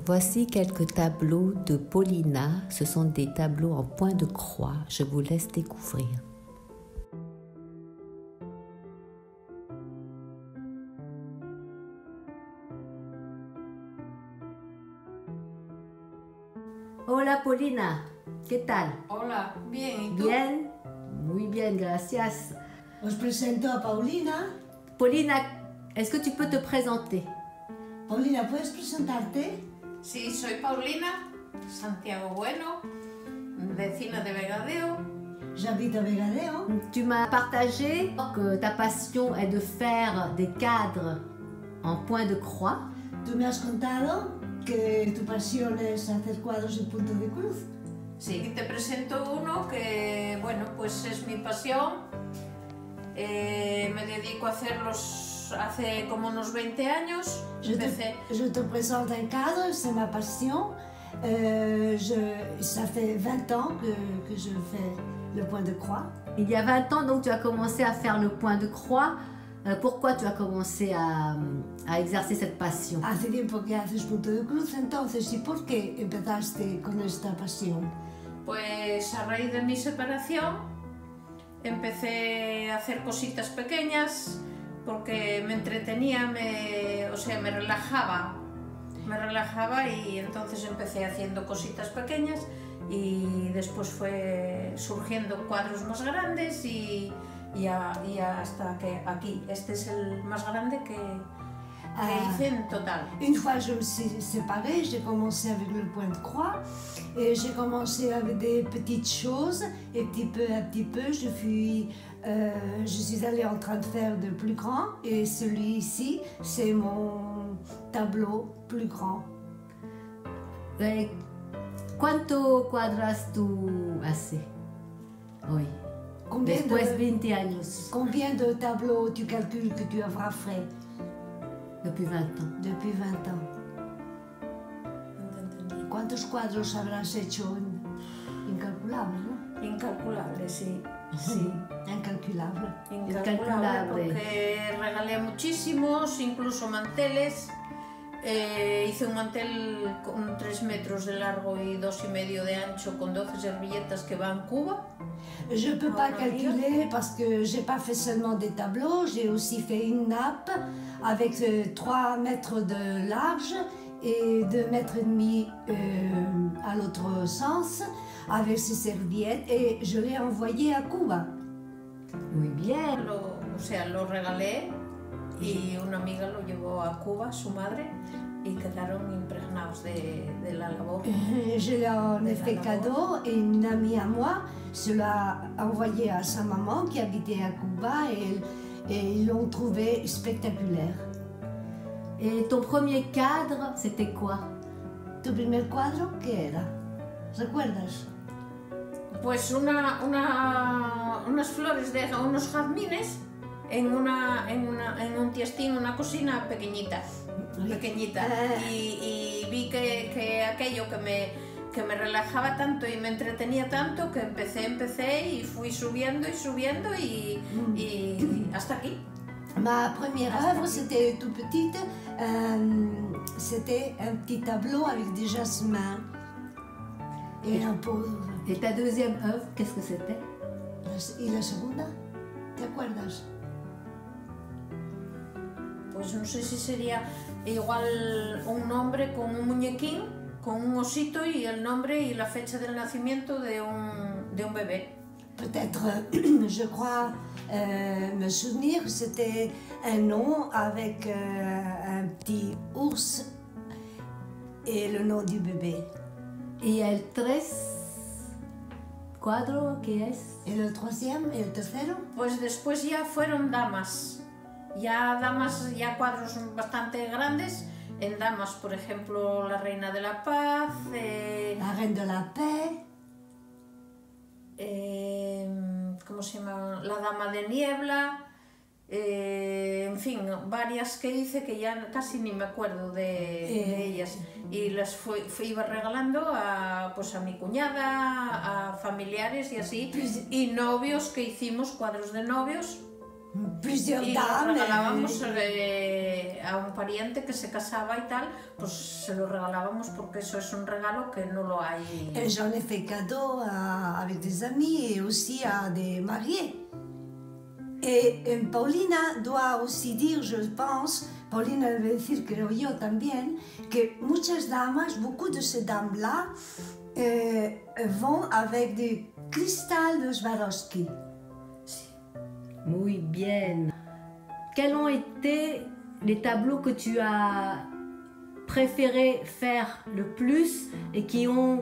Voici quelques tableaux de Paulina. Ce sont des tableaux en point de croix. Je vous laisse découvrir. Hola Paulina, ¿qué tal? Hola, bien, ¿y tú? Bien, muy bien, gracias. Os presento a Paulina. Paulina, est-ce que tu peux te présenter? Paulina, ¿puedes presentarte? Sí, soy Paulina Santiago Bueno, vecina de Vegadeo. J'habite à Vegadeo. Tu m'as partagé que ta passion est de faire des cadres en point de croix. Tú me has contado que tu pasión es hacer cuadros en punto de cruz. Sí, te presento uno que, bueno, pues es mi pasión. Me dedico a hacerlos hace como unos 20 años. Je te présente un cadre, c'est ma passion. Ça fait 20 ans que je fais le point de croix. Il y a 20 ans, donc tu as commencé à faire le point de croix. Pourquoi tu as commencé a exercer cette passion? Hace tiempo que haces punto de cruz, entonces, ¿y por qué empezaste con esta pasión? Pues a raíz de mi separación empecé a hacer cositas pequeñas porque me entretenía, me relajaba y entonces empecé haciendo cositas pequeñas y después fue surgiendo cuadros más grandes y hasta que aquí, este es el más grande que hice en total. Une fois je me suis séparée, j'ai commencé avec le point de croix et j'ai commencé avec des petites choses et petit peu à petit peu je suis allée en train de faire de plus grand et celui-ci c'est mon tableau plus grand. ¿Cuánto cuadras tú hace hoy? Después de 20 años. Combien de tableaux tu calcules que tu auras fait? Depuis 20 ans. Depuis 20 ans. ¿Cuántos cuadros habrás hecho? Incalculable, ¿no? Incalculable, sí. Sí. Incalculable. Incalculable, porque regalé muchísimos, incluso manteles. Hice un mantel con 3 metros de largo y 2,5 de ancho con 12 servilletas que va en Cuba. Je ne peux pas calculer parce que j'ai pas fait seulement des tableaux, j'ai aussi fait une nappe avec 3 mètres de large et 2,5 mètres à l'autre sens avec ces serviettes et je l'ai envoyé à Cuba. Muy bien. Lo regalé y una amiga lo llevó a Cuba, su madre, y quedaron impregnados de la labor. Je l'en ai fait cadeau et une amie à moi se l'a envoyé à sa maman qui habitait à Cuba et ils l'ont trouvé spectaculaire. Et ton premier cadre, c'était quoi? ¿Tu primer cuadro qué era? ¿Recuerdas? Pues unas flores de unos jazmines en un tiestín, una cocina pequeñita. Y vi que aquello que me relajaba tanto y me entretenía tanto que empecé y fui subiendo y hasta aquí. Ma première œuvre, c'était tout petite, c'était un petit tableau avec des jasmins et un pot. Et ta deuxième œuvre, qu'est-ce que c'était? ¿Y la segunda? ¿Te acuerdas? Pues no sé si sería igual un nombre con un muñequín, con un osito y el nombre y la fecha del nacimiento de un bebé. Peut-être, je crois me souvenir, c'était un nom avec un petit ours et le nom du bébé. ¿Y el cuadro qué es? ¿Y el troisième y el tercero? Pues después ya fueron damas. Ya cuadros bastante grandes, en damas, por ejemplo, la Reina de la Paz, la Reine de la Paix, ¿cómo se llama? La Dama de Niebla, en fin, varias que hice que ya casi ni me acuerdo de ellas, y las iba regalando a mi cuñada, a familiares y así, y novios que hicimos, cuadros de novios. plusieurs y lo dames. regalábamos a un pariente que se casaba y tal, pues se lo regalábamos porque eso es un regalo que no lo hay. J'en ai fait cadeau avec des amis et aussi à des mariés. Et Paulina doit aussi dire, je pense, Paulina debe decir, creo yo también, que muchas damas, beaucoup de ces dames-là, vont avec des cristals de Swarovski. Muy bien. Quels ont été les tableaux que tu as préféré faire le plus et qui ont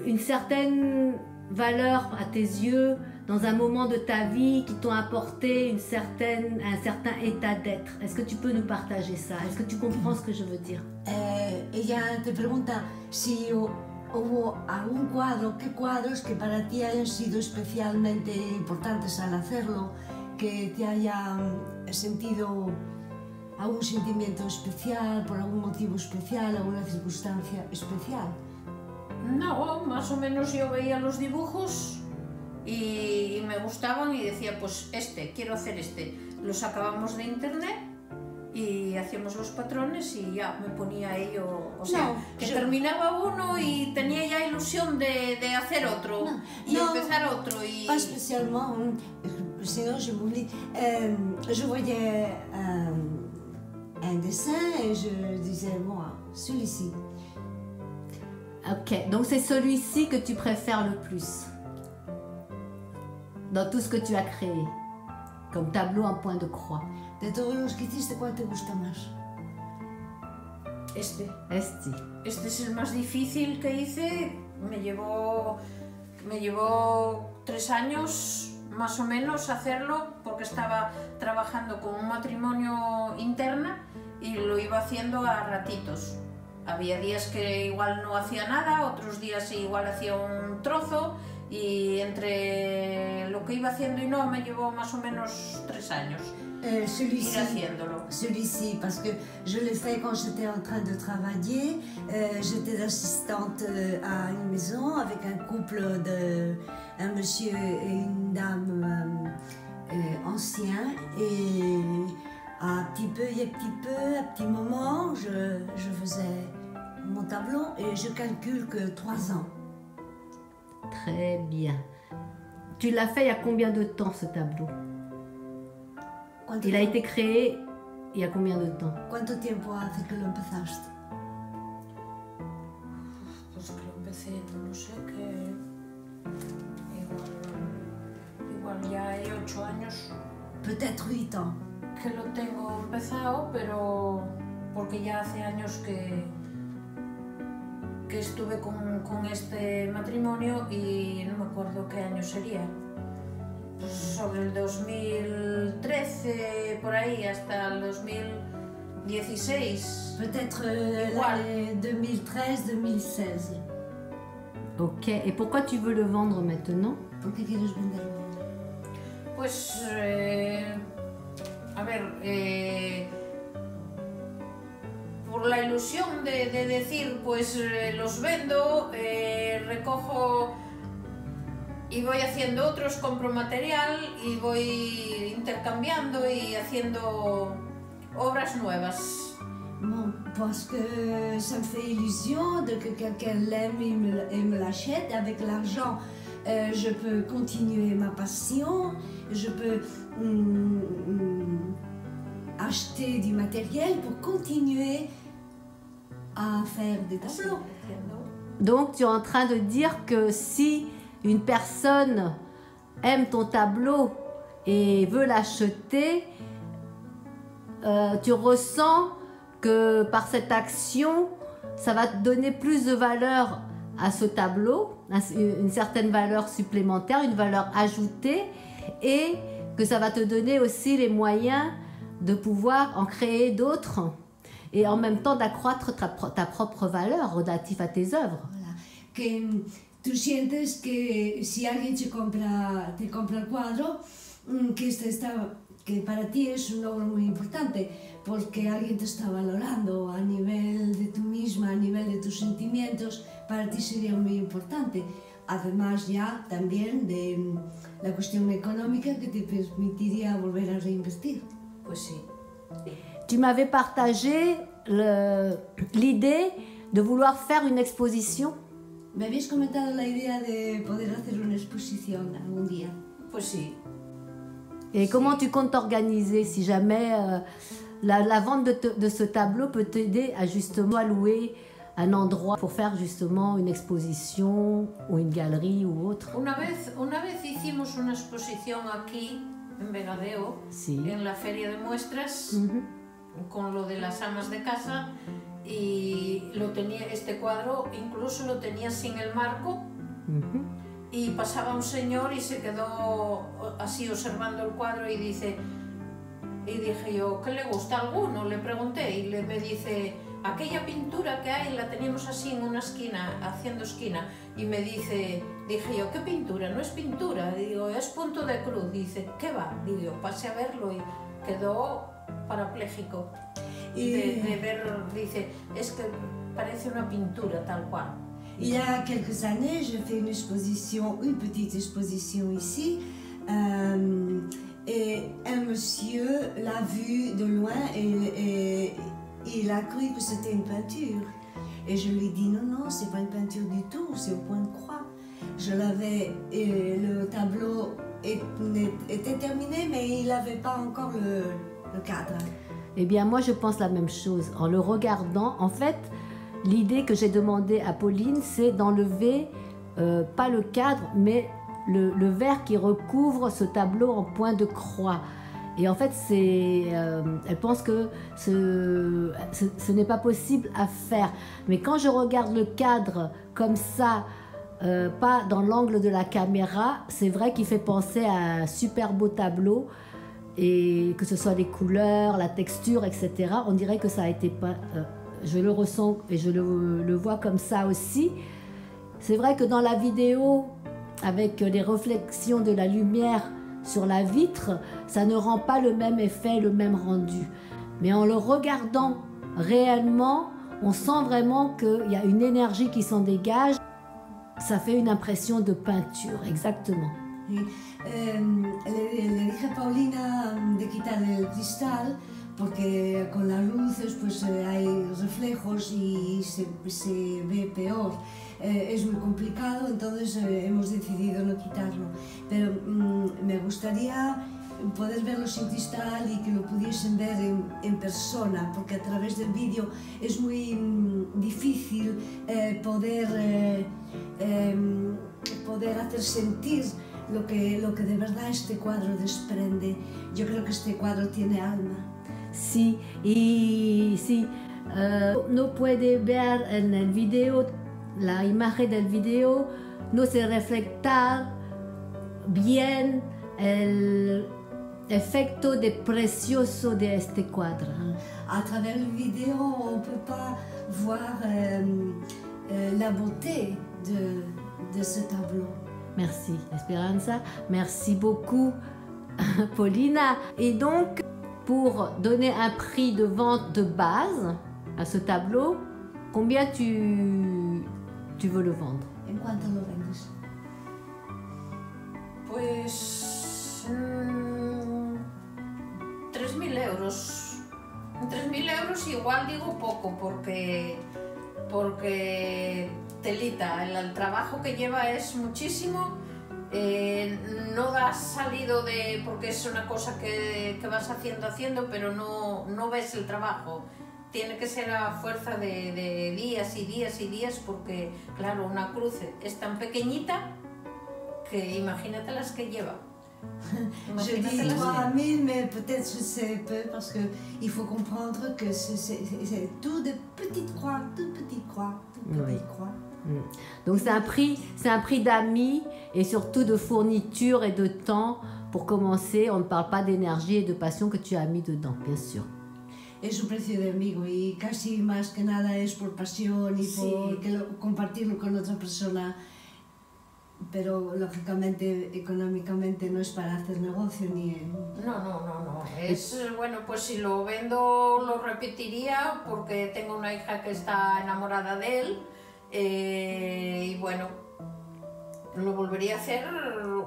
une certaine valeur à tes yeux dans un moment de ta vie, qui t'ont apporté un certain état d'être? Est-ce que tu peux nous partager ça? Est-ce que tu comprends ce que je veux dire? Ella te pregunta si hubo algún cuadro, qué cuadros que para ti hayan sido especialmente importantes al hacerlo, que te hayan sentido algún sentimiento especial, por algún motivo especial, alguna circunstancia especial. No, más o menos yo veía los dibujos y me gustaban y decía, pues quiero hacer este. Lo sacábamos de internet y hacíamos los patrones y ya me ponía ello, o sea, No, que yo- terminaba uno y tenía ya ilusión de hacer otro y no, empezar otro y... Pas spécialement, sinon je m'oublie. Je voyais un dessin et je disais, moi, celui-ci. Ok, donc c'est celui-ci que tu préfères le plus dans tout ce que tu as créé, comme tableau en point de croix. De todos los que hiciste, ¿cuál te gusta más? Este Este. es el más difícil que hice, me llevó 3 años más o menos hacerlo porque estaba trabajando con un matrimonio interna y lo iba haciendo a ratitos. Había días que igual no hacía nada, otros días igual hacía un trozo y entre lo que iba haciendo y no me llevó más o menos 3 años ir haciéndolo. Celui-ci, parce que je l'ai fait quand j'étais en train de travailler. J'étais assistante à une maison avec un couple un monsieur et une dame anciens. Et à petit peu, à petit moment, je faisais mon tableau et je calcule que 3 ans. Très bien. Tu l'as fait il y a combien de temps ce tableau? ¿Cuánto Il a tiempo- été créé il y a combien de temps? ¿Cuánto tiempo hace que lo empezaste? Pues que lo empecé, no lo sé, que igual ya hay 8 años Peut-être 8 ans. que lo tengo empezado, pero porque ya hace años que estuve con este matrimonio y no me acuerdo qué año sería. Pues sobre el 2013, por ahí, hasta el 2016. Peut-être Igual. l'année 2013-2016. Ok, et pourquoi tu veux le vendre maintenant? ¿Por qué quieres venderlo? Pues, a ver, por la ilusión de decir, pues los vendo, recojo y voy haciendo otros, compro material y voy intercambiando y haciendo obras nuevas. Bon, parce que ça me fait illusion de que quelqu'un l'aime et me l'achète. Avec l'argent, je peux continuer ma passion, je peux acheter du matériel pour continuer à faire des tableaux. Donc tu es en train de dire que si une personne aime ton tableau et veut l'acheter, tu ressens que par cette action, ça va te donner plus de valeur à ce tableau, une certaine valeur supplémentaire, une valeur ajoutée, et que ça va te donner aussi les moyens de pouvoir en créer d'autres et en même temps d'accroître ta propre valeur relative à tes œuvres. Voilà. Que tú sientes que si alguien te compra el cuadro, que para ti es un logro muy importante, porque alguien te está valorando a nivel de tú misma, a nivel de tus sentimientos, para ti sería muy importante. Además ya también de la cuestión económica que te permitiría volver a reinvestir. Pues sí. Tu m'avais partagé l'idée de vouloir faire une exposition. Me habías comentado la idea de poder hacer una exposición algún día. Pues sí. Et comment tu comptes t'organiser si jamais la vente de ce tableau peut t'aider à justement louer un endroit pour faire justement une exposition ou une galerie ou autre? Una vez hicimos una exposición aquí en Vegadeo, Sí. en la feria de muestras, con lo de las amas de casa, y este cuadro incluso lo tenía sin el marco, y pasaba un señor y se quedó así observando el cuadro y dije yo, ¿qué le gusta a alguno? Le pregunté y me dice, aquella pintura que hay la teníamos así en una esquina, haciendo esquina, y me dije yo, ¿qué pintura? No es pintura, digo, es punto de cruz. Dice, ¿qué va? Digo, pasé a verlo y quedó parapléjico de ver, dice, es que parece una pintura tal cual. Il y a quelques années, j'ai fait une petite exposition ici, et un monsieur l'a vu de loin et il a cru que c'était une peinture. Et je lui ai dit non, c'est pas une peinture du tout, c'est au point de croix. Je l'avais, le tableau était terminé, mais il n'avait pas encore le cadre. Eh bien, moi, je pense la même chose. En le regardant, en fait, l'idée que j'ai demandé à Pauline, c'est d'enlever, pas le cadre, mais le verre qui recouvre ce tableau en point de croix. Et en fait, elle pense que ce n'est pas possible à faire. Mais quand je regarde le cadre comme ça, pas dans l'angle de la caméra, c'est vrai qu'il fait penser à un super beau tableau. Et que ce soit les couleurs, la texture, etc. On dirait que ça a été pas... je le ressens et je le vois comme ça aussi. C'est vrai que dans la vidéo, avec les réflexions de la lumière sur la vitre, ça ne rend pas le même effet, le même rendu. Mais en le regardant réellement, on sent vraiment qu'il y a une énergie qui s'en dégage. Ça fait une impression de peinture, exactement. Le dije a Paulina de quitar el cristal porque con las luces pues hay reflejos y se ve peor. Es muy complicado, entonces hemos decidido no quitarlo. Pero me gustaría poder verlo sin cristal y que lo pudiesen ver en persona, porque a través del vídeo es muy difícil poder hacer sentir lo que de verdad este cuadro desprende. Yo creo que este cuadro tiene alma. Sí, y sí, no puede ver en el video, la imagen del video no se refleja bien el efecto de precioso de este cuadro. À travers le vidéo, on ne peut pas voir la beauté de ce tableau. Merci Esperanza, merci beaucoup Paulina. Et donc, pour donner un prix de vente de base à ce tableau, combien tu veux le vendre? ¿En cuánto lo vendes? Pues 3.000 euros. 3.000 euros igual digo poco porque telita, el trabajo que lleva es muchísimo, no da salido porque es una cosa que vas haciendo, pero no ves el trabajo. Tiene que ser a fuerza de días y días y días porque, claro, una cruz es tan pequeñita que imagínate las que lleva. Je dis 3.000, mais peut-être c'est peu parce qu'il faut comprendre que c'est tout de petites croix, toutes petites croix, Donc c'est un prix d'amis et surtout de fourniture et de temps pour commencer. On ne parle pas d'énergie et de passion que tu as mis dedans, bien sûr. Es un precio de amigo y casi más que nada es por pasión y por compartirlo con otra persona. Pero lógicamente, económicamente no es para hacer negocio ni... No. Es, bueno, pues si lo vendo lo repetiría porque tengo una hija que está enamorada de él y bueno, lo volvería a hacer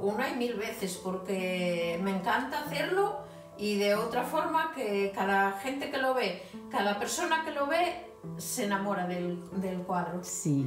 una y mil veces porque me encanta hacerlo y de otra forma que cada gente que lo ve, cada persona que lo ve se enamora del cuadro. Sí.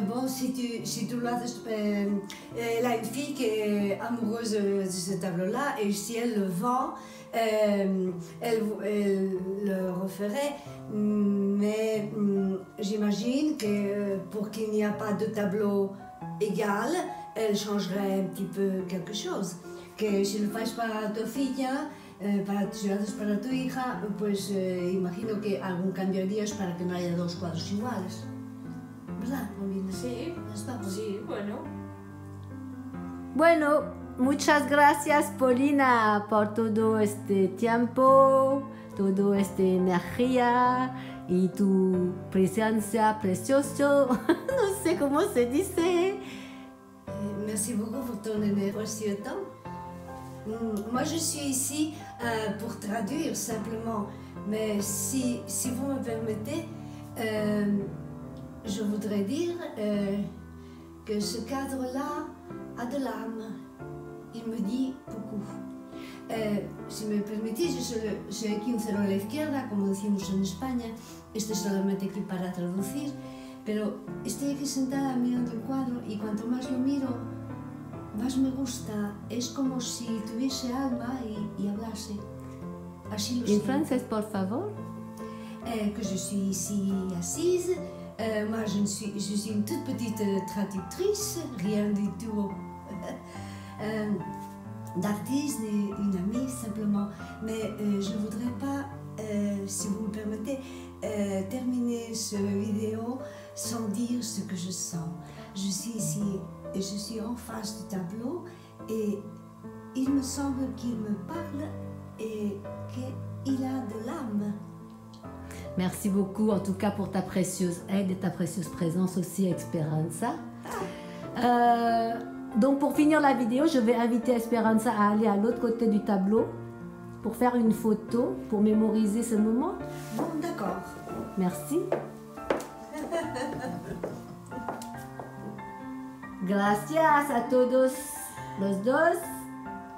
Bon, si tu lo haces, elle a une fille qui est amoureuse de ce tableau-là et si elle le vend, elle le referait, mais j'imagine que pour qu'il n'y a pas de tableau égal, elle changerait un petit peu quelque chose. Que si lo faz para tu filla, si lo haces para tu hija, pues imagino que algún cambio harías para que no haya dos cuadros iguales. ¿Verdad, Molina? Sí, sí, bueno. Bueno, muchas gracias, Paulina, por todo este tiempo, toda esta energía y tu presencia preciosa. No sé cómo se dice. Merci beaucoup pour ton générosité. Moi, je suis ici pour traduire simplement, mais si vous me permettez, je voudrais dire que ce cadre-là a de l'âme. Il me dit beaucoup. Si me permitís, yo soy aquí un cero a la izquierda, como decimos en España. Esto es solamente aquí para traducir, pero estoy aquí sentada mirando el cuadro y cuanto más lo miro, más me gusta. Es como si tuviese alma y hablase. Así lo En siento. francés, por favor. Que je suis ici assise. Moi, je suis une toute petite traductrice, rien du tout d'artiste, une amie simplement. Mais je ne voudrais pas, si vous me permettez, terminer cette vidéo sans dire ce que je sens. Je suis ici et je suis en face du tableau et il me semble qu'il me parle et qu'il a de l'âme. Merci beaucoup en tout cas pour ta précieuse aide et ta précieuse présence aussi, Esperanza. Donc pour finir la vidéo, je vais inviter Esperanza à aller à l'autre côté du tableau pour faire une photo, pour mémoriser ce moment. Bon, d'accord. Merci. Gracias a todos los dos.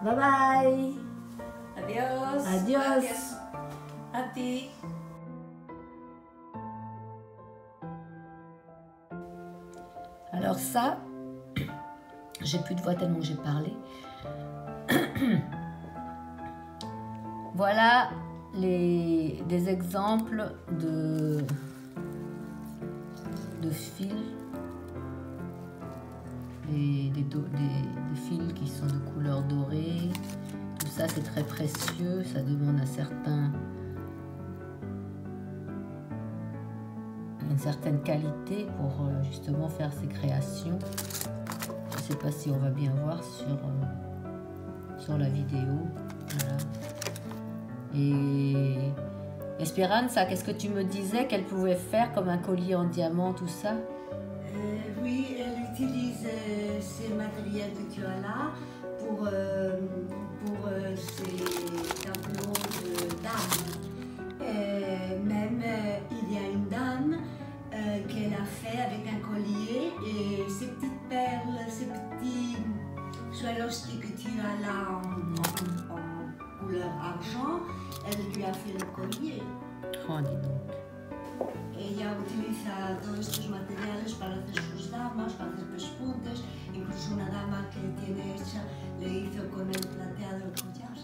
Bye bye. Adiós. Adiós. Gracias a ti. Alors ça, j'ai plus de voix tellement j'ai parlé. Voilà des exemples de fils, des fils qui sont de couleur dorée. Tout ça c'est très précieux, ça demande une certaine qualité pour justement faire ces créations. Je ne sais pas si on va bien voir sur la vidéo. Voilà. Et Esperanza, qu'est-ce que tu me disais qu'elle pouvait faire comme un collier en diamant, tout ça? Oui, elle utilise ces matériels que tu as là pour ces tableaux de dames. Même il y a une dame qu'elle a fait avec un collier et ces petites perles, ces petits Swarovski que tu as là en couleur argent, elle lui a fait le collier. Oh, dis donc. Ella utiliza todos estos materiales para hacer sus damas, para hacer pespuntes, incluso una dama que tiene hecha le hizo con el plateado el collar.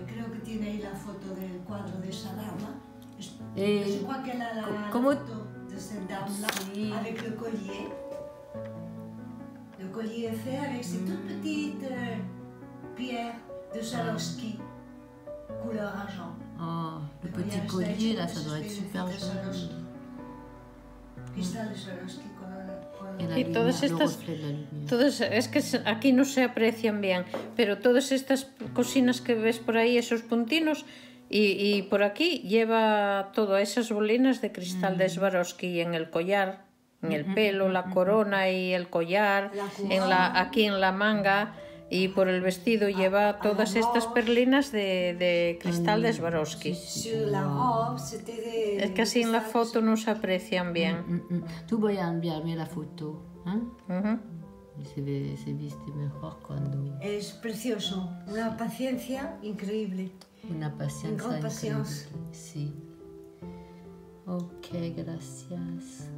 Creo que tiene ahí la foto del cuadro de esa dama. Je crois qu'elle a la photo de cette dame-là avec le collier. Le collier est fait avec ces toutes petites pierres de Swarovski, couleur argent. Oh, le petit collier là, ça doit être super joli. Cristal de Swarovski Et la Y lumière, todas le estas, reflet de la lumière. es que aquí no se aprecian bien, pero todas estas cosinas que ves por ahí, esos puntinos, y por aquí lleva todas esas bolinas de cristal de Swarovski en el collar, en el pelo, la corona y el collar, aquí en la manga, y por el vestido lleva todas estas perlinas de cristal de Swarovski. Sur la robe, c'était Es que así en la foto no se aprecian bien. Tú voy a enviarme la foto. ¿Eh? se viste mejor cuando... Es precioso, una paciencia increíble. Una paciencia Una gran paciencia. increíble, sí. Ok, gracias.